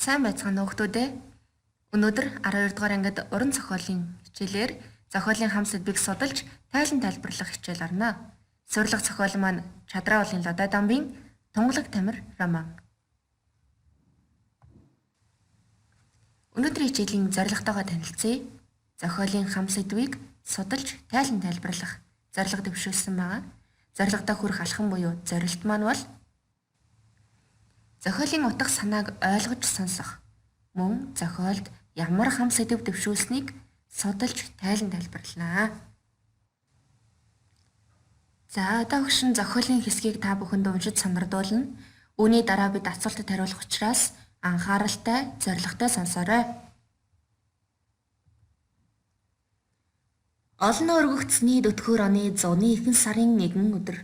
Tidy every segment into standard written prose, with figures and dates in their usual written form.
Сайн байцгаана уу хүмүүс ээ. Өнөөдөр 12 дугаар ангид уран зохиолын хичээлээр зохиолын хам сэдвийг судалж тайлан тайлбарлах хичээл орно. Сурлах зохиол маань Чадраа уулын Лодой дамбын Тунгалаг тамир роман. Өнөөдрийн хичээлийн зорилготойгоо танилцъя. Зохиолын хам сэдвийг судалж тайлан тайлбарлах зорилго дэвшүүлсэн байгаа. Зорилготой хүрэх алхам буюу зорилт маань бол зохиолын утга санааг ойлгож сонсох, мөн зохиолд ямар хам сэдэв дэвшүүлсэнийг судалж тайлан тайлбарлана. За одоо өгшин зохиолын хэсгийг та бүхэнд уншиж сонирдуулна. Үүний дараа бид асуултад хариулах учраас анхааралтай, зоригтой сонсоорой. Олон өргөгдсөний дөтгөр оны 101 сарын 1 өдөр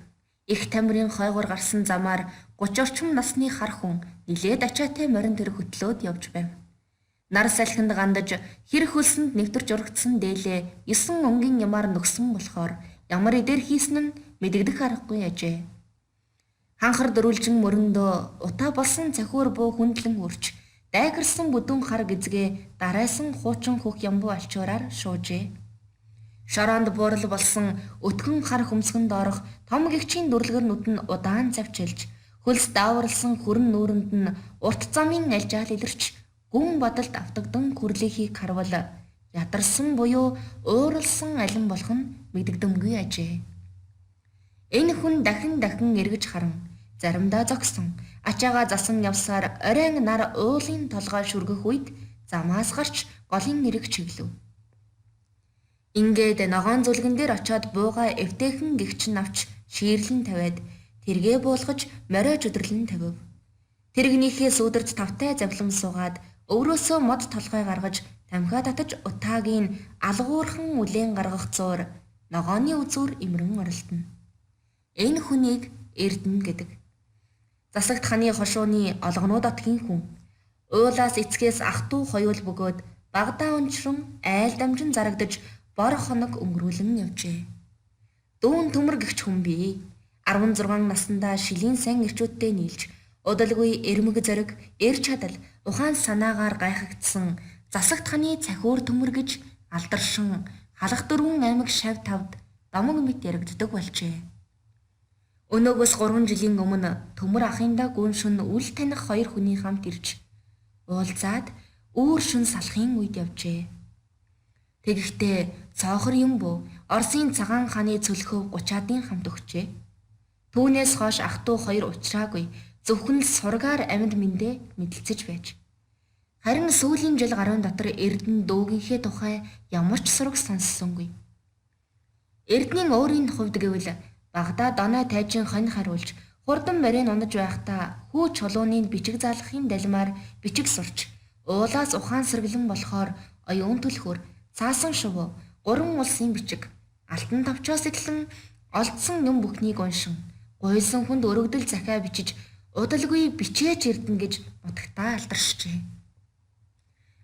их тамирын хойгоор гарсан замаар 30 орчим насны хар хүн нилээд ачаатай морин тэр хөтлөөд явж байв. Нар салхинд гандаж хэр хөлсөнд нэвтэрч урагдсан дээлээ 9 өнгийн ямаар нөхсөн болохоор ямар идэр хийсэн нь мэдэгдэх аргагүй ажээ. Ханхар дөрүлжин мөрөндөө утаа болсон цахиур буу хүндлэн үрч дайгарсан бүдүүн хар гизгээ дарайсан хуучин хөх ямбуу алчуураар шуужээ. Шороонд буурал болсон өтгөн хар хөмсгөнд орох том гэгчийн дүрлэгэрнүүд нь удаан завчилж хөлс дааварлсан хүрэн нүүрэнд нь урт замын альжаал илэрч гүн бодолд автагдан хүрлийнхийг харвал ядарсан буюу ууралсан алин болох нь мэдэгдэмгүй ажээ. Энэ хүн дахин эргэж харан заримдаа зогсон ачаага засан явсаар оройн нар уулын толгой шүргэх үед замаас гарч голын нэрэг чиглэв. Ингээд ногоон зүлгэн дээр очиод бууга эвтэйхэн гэгч навч шиiрлэн тавиад тэргээ буулгаж мориож өдөрлөн тавив. Тэрэгнийхээ сүүдэрт тавтай завлам суугаад өврөөсөө мод толгой гаргаж тамхиа татаж утаагийн алгуурхан үлээн гаргах зуур ногооны үзүүр имрэн оролдоно. Энэ хүнийг Эрдэнэ гэдэг. Засагт ханы хошууны олгонууд отгийн хүн. Уулаас эцгээс ах トゥ хоёул бөгөөд багадаа уншран айл дамжин зарагдаж бор хоног өнгөрүүлэн явжээ. Дүүн төмөр гэгч хүн бий. 16 наснда шилийн сан ирчүүдтэй нийлж удалгүй эрмэг зэрэг эр чадал ухаан санаагаар гайхагдсан засагт ханы цахиур төмөр гэж алдаршин халах 4 аймаг шав тавд домог мэт яригддаг болжээ. Өнөөгөөс 3 жилийн өмнө төмөр ахындаа гүн шүн үл таних 2 хүний хамт ирж уулзаад үүр шүн салахын үед явжээ. Тэгэхдээ цоохор юм бөө Оросын цагаан хааны цөлхөв 30-ийн хамт өгчээ. Түүнээс хойш ах トゥ хоёр уучраагүй зөвхөн л сургаар амьд мэндэ мэдлцэж байж. Харин сүүлийн жил гаруун дотор Эрдэнэ дүүгийнхээ тухай ямар ч сураг сонссонгүй. Эрдэнийн өөрийн хувьд гэвэл багада доной тайжин хонь хариулж хурдан барин унаж байхдаа хүү чулууны бичиг заалгахын далмаар бичиг сурч уулаас ухаан сэргэлэн болохоор оюун түлхүүр цаасан шувуу 3 улсын бичиг алтан тавчоос эхлэн олдсон юм бүхнийг уншин гуйлсан хүнд өргөдөл захиа бичиж удалгүй бичээж Эрдэнэ гэж нутагтаа алдаршжээ.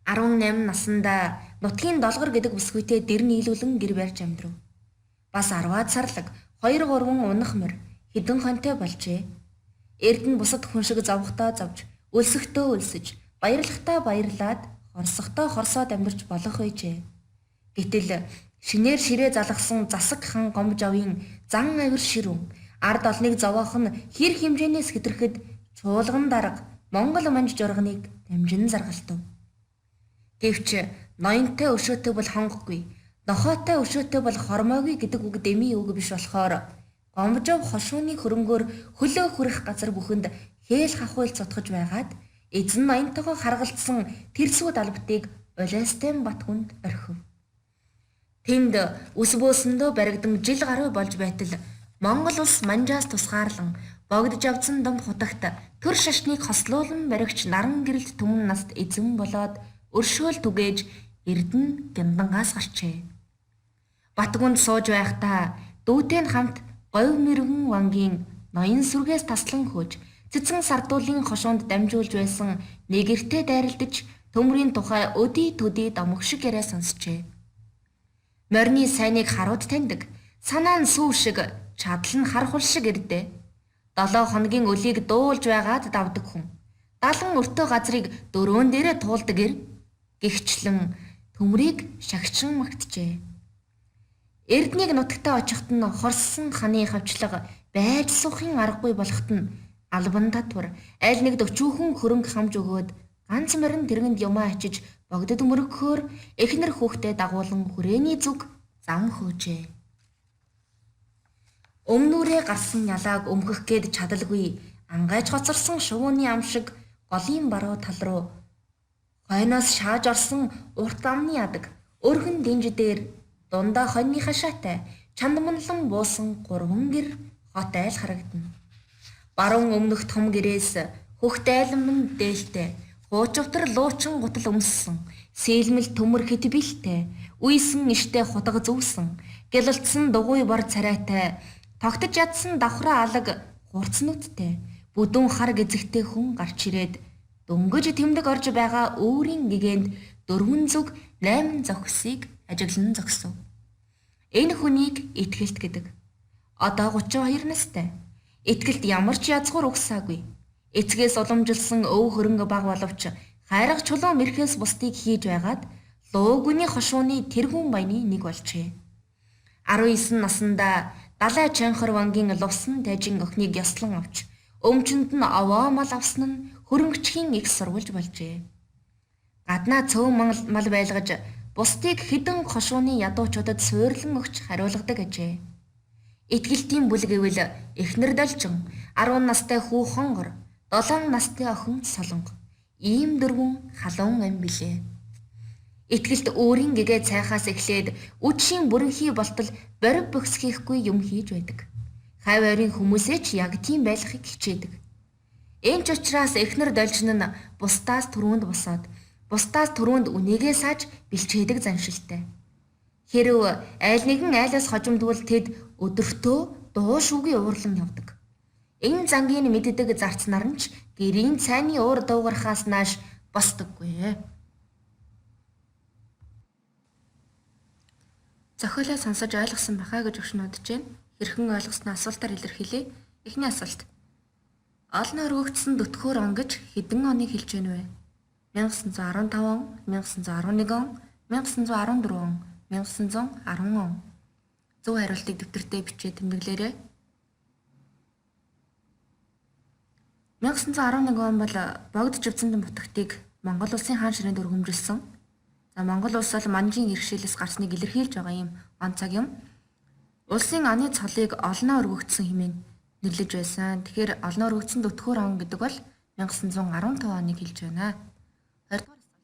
18 наснда нутгийн долгор гэдэг бүсгүйтэй дэр нийлүүлэн гэр барьж амьдрав. Бас 10-аад сарлаг 2-3 унах мөр хідэн хонтой болжээ. Эрдэнэ бусад хүн шиг зовхтоо зовж, өлсөختөө өлсөж, баярлахтаа баярлаад, хорсохдоо хорсоод амьдарч болох байжээ. Гэтэл шинээр ширээ залгасан засаг хан гомжовын зан авир ширүүн ард олныг зовоох нь хэр хэмжээнээс хэтрэхэд чуулган дарга Монгол манж журганыг дамжин заргалтав. Гэвч ноёнтой өшөөтэй бол хонгохгүй, нохоотой өшөөтэй бол хормоогүй гэдэг үг дэмий үг биш болохоор гомжов хошууны хөрөнгөөр хөлөө хүрэх газар бүхэнд хээл хахуйл цутгаж байгаад эзэн ноёнтойгоо харгалцсан тэрсүүд албатыг Улаастайн бат хүнд орхив. Тэнд үс бөөсөндөө баригдан жил гаруй болж байтал Монгол улс манжаас тусгаарлан богдож авсан дом хутагт төр шашныг хослуулан баригч наран гэрэлт түмэн наст эзэн болоод өршөөл түгээж Эрдэнэ гяндангаас гарчээ. Батгүнд сууж байхдаа дүүтэй хамт говь мэрэгэн вангийн ноён сүргээс таслан хөөж цэцэн сардуулын хошоонд дамжуулж байсан нэгэртэй дайралтаж төмрийн тухай өдий төдий домог шиг яриа сонсчээ. Морины сайныг харууд таньдаг, санаа нь сүү шиг, чадал нь хар хул шиг ирдэ. 7 хоногийн өлийг дуулж байгаад давдаг хүн. Далан өртөө газрыг дөрөөн дээрээ туулдаг гэр гихчлэн төмрийг шагчин магтжээ. Эрднийг нутагтаа очихт нь хорссон ханы хавчлага байж суухын аргагүй болохт нь албан татвар аль нэгд өчүүхэн хөрөнгө хамж өгөөд ганц морин тэргэнд юмаа ачиж богдод мөрөгхөөр эхнэр хүүхдээ дагуулan хүрээний зүг зам хөөжээ. Өмнүүрээ гарсан ялааг өмгөх гээд чадалгүй ангайж хоцорсон шувууны ам шиг голын баруун тал руу хойноос шааж орсон урт амны адаг өргөн динж дээр дундаа хоньны хашаатай чандманлан буусан 3 гэр хот айл харагдана. Баруун өмнөх том гэрээс хөхт айлман дээлтэй хуучвтар луучин гутал өмссөн сэлмэл төмөр хэт бэлтэй үйсэн иштэй хутга зүвсэн гялалтсан дугуй бор царайтай тогтож ядсан давхраа алаг хурцнуудтай бүдүүн хар гизэгтэй хүн гарч ирээд дөнгөж тэмдэг орж байгаа өөрийн гэгэнд 4 зүг 8 зохисыг ажиглан зогсов. Энэ хүнийг итгэлт гэдэг. Одоо 32 настай. Итгэлт ямар ч язгуур угсаагүй. Эцгээс уламжилсан өв хөрөнгө баг боловч хайрах чулуун мэрхээс бусдыг хийж байгаад луугүний хошууны тэргүүн баяны нэг болжээ. 19 наснда далай чанхар вангийн лувсан тайжин охиныг ёслон авч өмчөнд нь овоо мал авсан нь хөрөнгөчхийн их сурвалж болжээ. Гаднаа цөөн мал байлгаж бусдыг хідэн хошууны ядуучуудад суурлан өгч хариулгадаг ажээ. Итгэлтийн бүл гэвэл эхнэр должин 10 настай хүү хонгор 7 настай охин солонго ийм 4 халуун ам билээ. Итгэлт өөрийн гэгээ цайхаас эхлээд үдшийн бүрэнхий болтол борив бөхсгийхгүй юм хийж байдаг. Хав ойрын хүмүүсээ ч яг тийм байхыг хичээдэг. Энэ ч учраас эхнэр должин нь бусдаас түрүүнд босоод бусдаас түрүүнд үнийгээ сааж бэлчээдэг заншилтай. Хэрв айл нэгэн айлаас хожимдвол тэд өдөртөө дуу шүүгийн уурлан явдаг. Энэ зангийн мэддэг зарцнаар нь ч гэрийн цайны уур дуугархаас нааш босдоггүй. Зохиолоо сонсож ойлгосон бахаа гэж өгшнөдөж байна. Хэрхэн ойлгосноо асуултаар илэрхийлье. Эхний асуулт. Олон өргөгдсөн дүтхөөр он гэж хэдэн оныг хэлж байна вэ? 1915 он, 1911 он, 1914 он, 1910 он. Зөв хариултыг дэвтэртээ бичээд тэмдэглээрэй. 1911 он бол богд живцэндэн бутагтыг Монгол улсын хаан ширээнд өргөмжилсөн. За Монгол улс бол манжийн иргэшээлээс гарсныг илэрхийлж байгаа юм он цаг юм. Улсын аны цолыг олноо өргөгдсөн хэмээн нэрлэж байсан. Тэгэхээр олноо өргөгдсөн дүтхүүр он гэдэг бол 1915 оныг хэлж байна. 20 дугаар асуулт.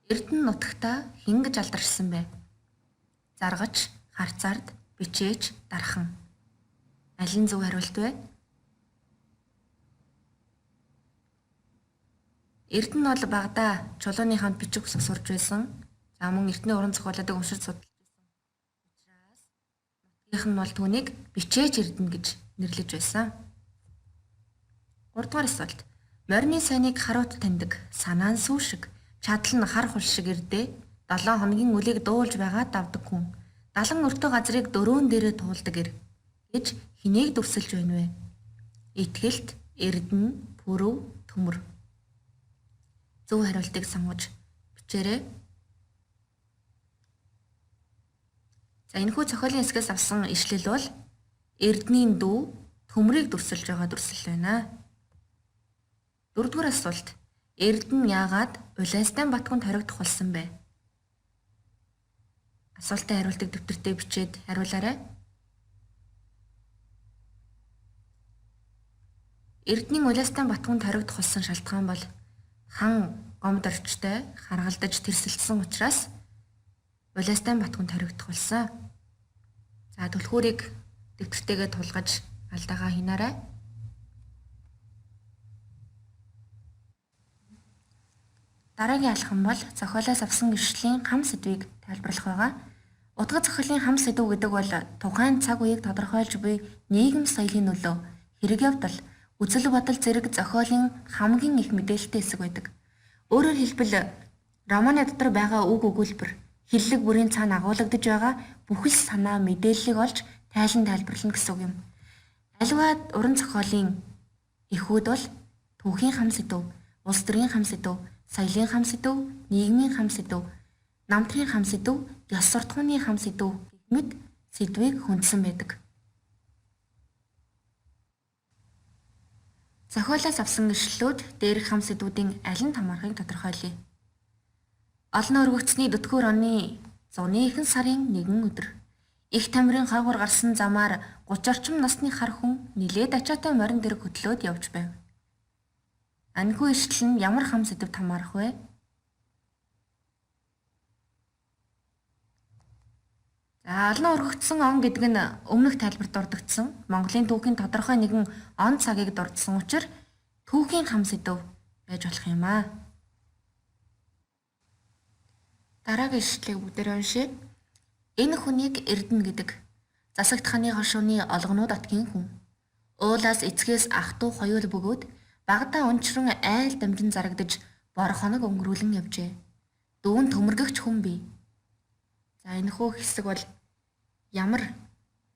Эрдэнэ нутагтаа хэн гэж алдаршсан бэ? Заргач, харцаард, бичээч, дархан. Аль нь зөв хариулт вэ? Эрдэнэ бол багада чулууны хамт бичиг үсэг сурж байсан. За мөн эртний уран зохиолуудыг уншиж судалж байсан. Учираас нутгийнх нь бол түүнийг бичээч эрдэнэ гэж нэрлэж байсан. 3 дугаар асуулт. Морины сайныг харуут таньдаг, санаа нь сүү шиг, чадал нь хар хул шиг ирдээ 7 хоногийн үлийг дуулж байгаад давдаг хүн. Далан өртөө газрыг дөрөөн дээрээ туулдаг гэж хэнийг дүрсэлж байна вэ? Итгэлт, эрдэнэ, пүрэв, төмөр. Зөв хариултыг сонгож бичээрэй. За энэхүү зохиолын хэсгээс авсан ишлэл бол эрдэнийн дүү төмрийг дүрсэлж байгаа дүрсэл байна. 4 дугаар асуулт. Эрдэнэ яагаад Улайстан батгунд хоригдох болсон бэ? Асуултын хариултыг дэвтэртээ бичээд хариулаарай. Эрдэнийн Улайстан батгунд хоригдох болсон шалтгаан бол хан гомд орчтой харгалдаж тэрсэлсэн учраас Улайстан батгунд хоригдох болсон. За түлхүүрийг дэвтэртэйгээ тулгаж алдаагаа хийнаарай. Дараагийн алхам бол зохиолоос авсан ишлэлийн хам сэдвийг тайлбарлах байгаа. Утга зохиолын хам сэдв гэдэг бол тухайн цаг үеийг тодорхойлж буй нийгэм соёлын нөлөө, хэрэг явдал, үзэл бодол зэрэг зохиолын хамгийн их мэдээлэлтэй хэсэг байдаг. Өөрөөр хэлбэл романы дотор байгаа үг өгүүлбэр, хиллэг бүрийн цаана агуулгадж байгаа бүхэл санаа мэдээллийг олж тайлан тайлбарлана гэсэн үг юм. Аливаа уран зохиолын эхүүд бол түүхийн хам сэдв, улс төрийн хам сэдэв, соёлын хам сэдэв, нийгмийн хам сэдэв, намтрын хам сэдэв, ёс суртахууны хам сэдэв гэх мэт сэдвийг хүндсэн байдаг. Зохиолоос авсан ишлэлүүд дээрх хам сэдвүүдийн аль нь хамаарахыг тодорхойлъё. Олон өргөгдсөний дүтгүүр оны 101 сарын 1 өдөр их тамирын хойгуур гарсан замаар 30 орчим насны хар хүн нилээд ачаатай морин дэрэг хөдлөөд явж байв. Анхүү ишлэл нь ямар хам сэдвт хамаарах вэ? За, олон өргөгдсөн он гэдэг нь өмнөх тайлбарт дурддагдсан Монголын түүхийн тодорхой нэгэн он цагийг дурдсан учраас түүхийн хам сэдв байж болох юм аа. Дараагийн ишлэлийг бүгдээр уншъя. Энэ хүнийг Эрдэнэ гэдэг. Засагт ханы хошууны олгонууд атгийн хүн. Уулаас эцгээс ах トゥ хоёул бөгөөд багадаа унчран айл дамжин зарагдаж бор хоног өнгөрүүлэн явжээ. Дүүн төмөргөгч хүн бий. За, энэхүү хэсэг бол ямар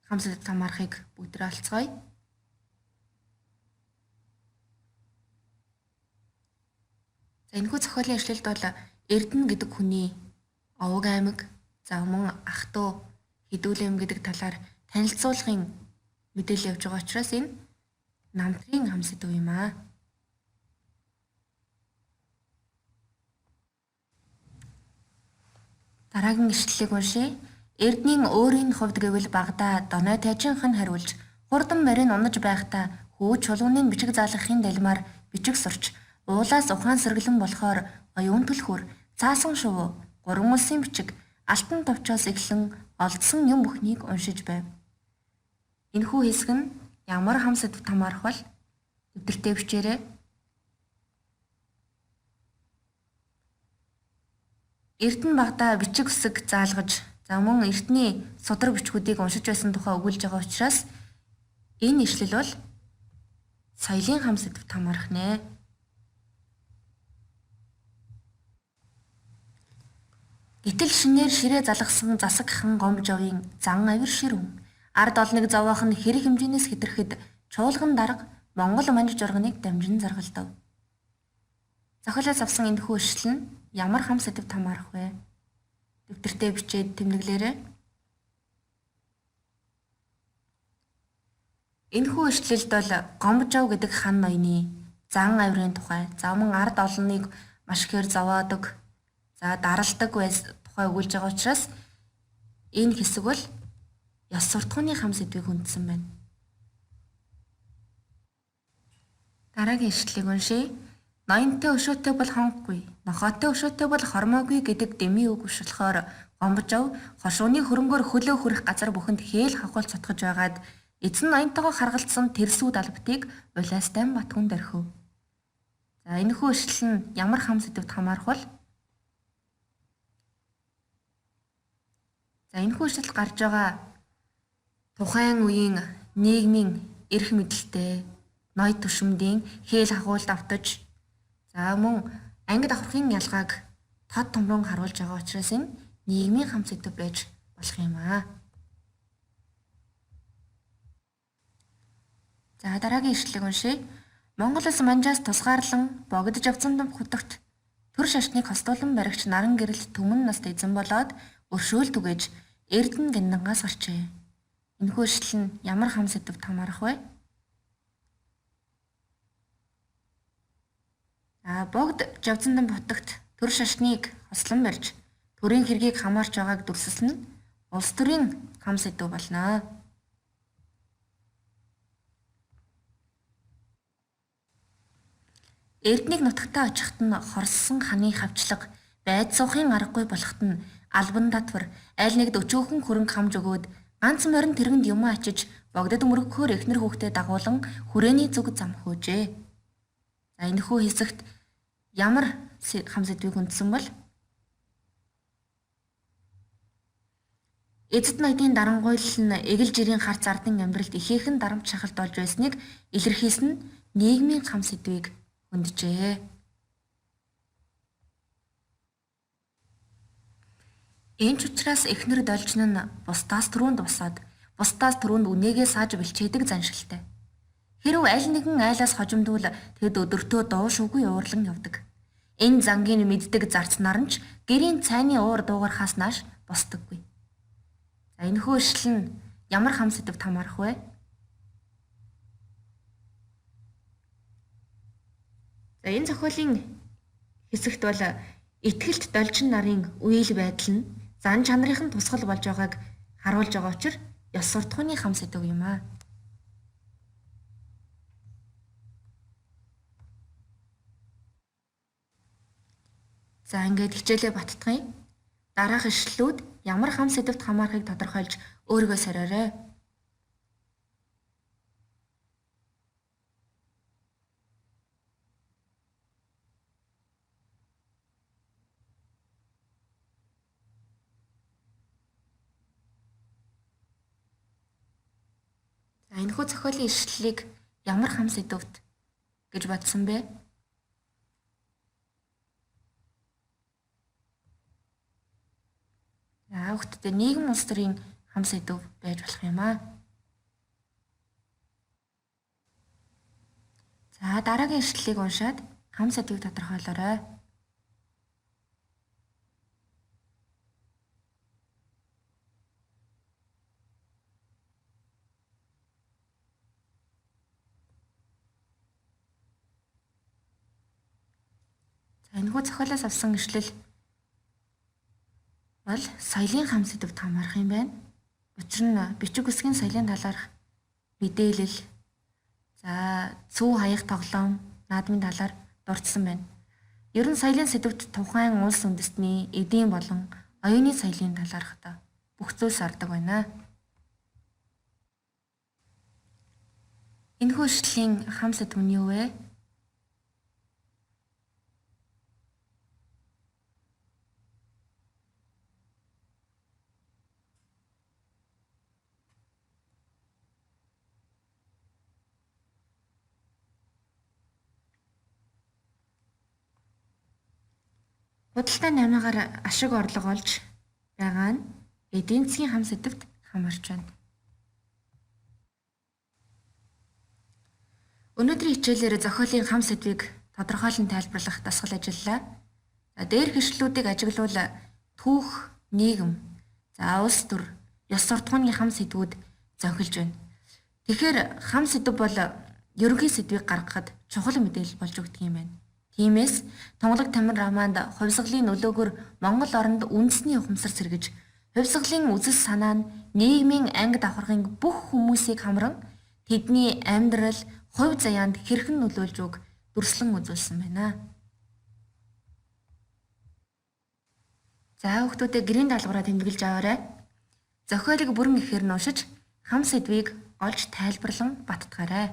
хам сэдвт хамаарахыг бүгдээр олцгоё. За, энэхүү зохиолын ишлэлд бол Эрдэнэ гэдэг хүний овог аймаг, за мөн ах トゥ хэдүүлэм гэдэг талаар танилцуулгын мэдээлэл явж байгаа учраас энэ намтрын хам сэдв юм аа. Дараагийн ишлэлийг уншъя. Эрдэнийн өөрийн хувьд гэвэл багадаа доной тайжинх нь хариулж хурдан морин унаж байхдаа хүү чулууны бичиг заалгахын далмаар бичиг сурч уулаас ухаан сэргэлэн болохоор оюун түлхүүр цаасан шувуу гурван улсын бичиг алтан товчоос эхлэн олдсон юм бүхнийг уншиж байв. Энэхүү хэсэг нь ямар хам сэдвт хамаарах бол дэвтэртээ бичээрэй. Эрдэнэ багадаа бичиг үсэг заалгаж, за мөн эртний судраг бичгүүдийг уншиж байсан тухай өгүүлж байгаа учраас энэ ишлэл бол соёлын хам сэдвт хамаарах нэ. Гэтэл шинээр ширээ залгасан засагхан гомжовын зан авир ширүүн ард олныг зовоох нь хэрэг хэмжээнээс хэтэрхэд чуулган дарга Монгол манж журганыг дамжин заргалдав. Зохиолоос авсан энэхүү ишлэл нь ямар хам сэдвт хамаарах вэ? Дэвтэртээ бичээд тэмдэглээрэй. Энэхүү ишлэлд бол Гомжов гэдэг хан ноёны зан авирын тухай, за мөн ард олныг маш ихээр зовоодог, за даралдаг тухай өгүүлж байгаа учраас энэ хэсэг бол ёс суртахууны хам сэдвийг хүндсэн байна. Дараагийн ишлэлийг уншъя. Ноёнтой өшөөтэй бол хонгогүй, нохоотой өшөөтэй бол хормоогүй гэдэг дэмий үг ушлахоор Гомжов хошууны хөрөнгөөр хөлөө хүрэх газар бүхэнд хээл хавхуул цутгаж байгаад эзэн ноёнтойгоо харгалзсан тэрсүүд албатыг улаастай батгүн дөрхөв. За, энэхүү ишлэл нь ямар хам сэдвт хамаарах бол? За, энэхүү ишлэл гарч байгаа тухайн үеийн нийгмийн эрх мэдэлтэй ноёд түшимдийн хээл хавхуулд автаж, за мөн ангид аврахын ялгааг тод томрон харуулж байгаа учраас энэ нийгмийн хам сэдв байж болох юм аа. За, дараагийн ишлэлийг уншъя. Монгол улс манжаас тусгаарлан богдож авсан хутагт төр шашныг хостуулан баригч наран гэрэлт түмэн наст эзэн болоод өршөөл түгээж Эрдэнэ гиндангаас гарчээ. Энэхүү ишлэл нь ямар хам сэдвт хамаарах вэ? Богд Жавзандан хотогт төр шашныг хослон барьж төрийн хэргийг хамаарч байгааг дүрсэлсэн нь улс төрийн хам сэдв болно. Эрдэнэг нутагтаа очихт нь хорссон ханы хавчлага байд суухын аргагүй болохт нь албан татвар аль нэгд өчөөхөн хөрөнгө хамж өгөөд ганц морин тэргэнд юм ачиж богдод мөргөхөөр эхнэр хүүхдээ дагуулan хүрээний зүг зам хөөжээ. За, энэхүү хэсэгт ямар хам сэдвийг хүндсэн бол? Эцэд ноёдын дарангуйлал нь эгэл жирийн харц ардын амьдралд ихээхэн дарамт шахалт болж байсныг илэрхийлсэн нь нийгмийн хам сэдвийг хүнджээ. Энэ ч учраас эхнэр должин нь бусдаас түрүүнд босоод, бусдаас түрүүнд үнээгээ сааж бэлчээдэг заншилтай. Хэрэв аль нэгэн айлаас хожимдвол тэд өдөртөө дуу шуугүй уурлан явдаг. Энэ зангийн мэддэг зарц нар нь ч гэрийн цайны уур дуугархаас нааш босдоггүй. За энэхүү ишлэл нь ямар хам сэдвт хамаарах вэ? За энэ зохиолын хэсэгт бол итгэлт должин нарын үйл байдал нь зан чанарын тусгал болж байгааг харуулж байгаа учраас ёс суртахууны хам сэдв юм аа. За ингээд хичээлээ баттгая. Дараах ишлэлүүд ямар хам сэдвт хамаарахыг тодорхойлж өөрийгөө сориорой. За энэхүү зохиолын ишлэлийг ямар хам сэдвт гэж бодсон бэ? За хүүхдтэй нийгэм улс төрийн хам сэдв байж болох юм аа. За дараагийн ишлэлийг уншаад хам сэдвийг тодорхойлоорой. За энэхүү зохиолоос авсан ишлэл бол соёлын хам сэдвт хамаарах юм байна. Учир нь бичиг үсгийн соёлын талаарх мэдээлэл, за цөв хаях тоглоом, наадмын талаар дурдсан байна. Ер нь соёлын сэдвт тухайн улс үндэстний эдийн болон оюуны соёлын талаарх бүх зүйлс ордог байна. Энэхүү ишлэлийн хам сэдв нь юу вэ? Худалдааны амигаар ашиг орлого олж байгаа нь эдийн засгийн хам сэдвт хамаарч байна. Өнөөдрийн хичээлээр зохиолын хам сэдвийг тодорхойлон тайлбарлах дасгал ажиллалаа. За дээрх ишлэлүүдийг ажиглавал түүх, нийгэм, за улс төр, ёс суртахууны хам сэдвүүд зохилж байна. Тэгэхээр хам сэдв бол ерөнхий сэдвийг гаргахад чухал мэдээлэл болж өгдөг юм байна. Тиймээс Тунгалаг Тамир романд хувьсгалын нөлөөгөөр Монгол оронд үндэсний ухамсар сэргэж, хувьсгалын үзэл санаа нь нийгмийн анги давхаргын бүх хүмүүсийг хамран тэдний амьдрал, хувь заяанд хэрхэн нөлөөлж өгөх дүрслэн үзүүлсэн байна. За хүүхдүүдээ гэрийн даалгавраа тэмдэглэж аваарай. Зохиолыг бүрэн ихээр нь уншиж, хам сэдвийг олж тайлбарлан баттгаарай.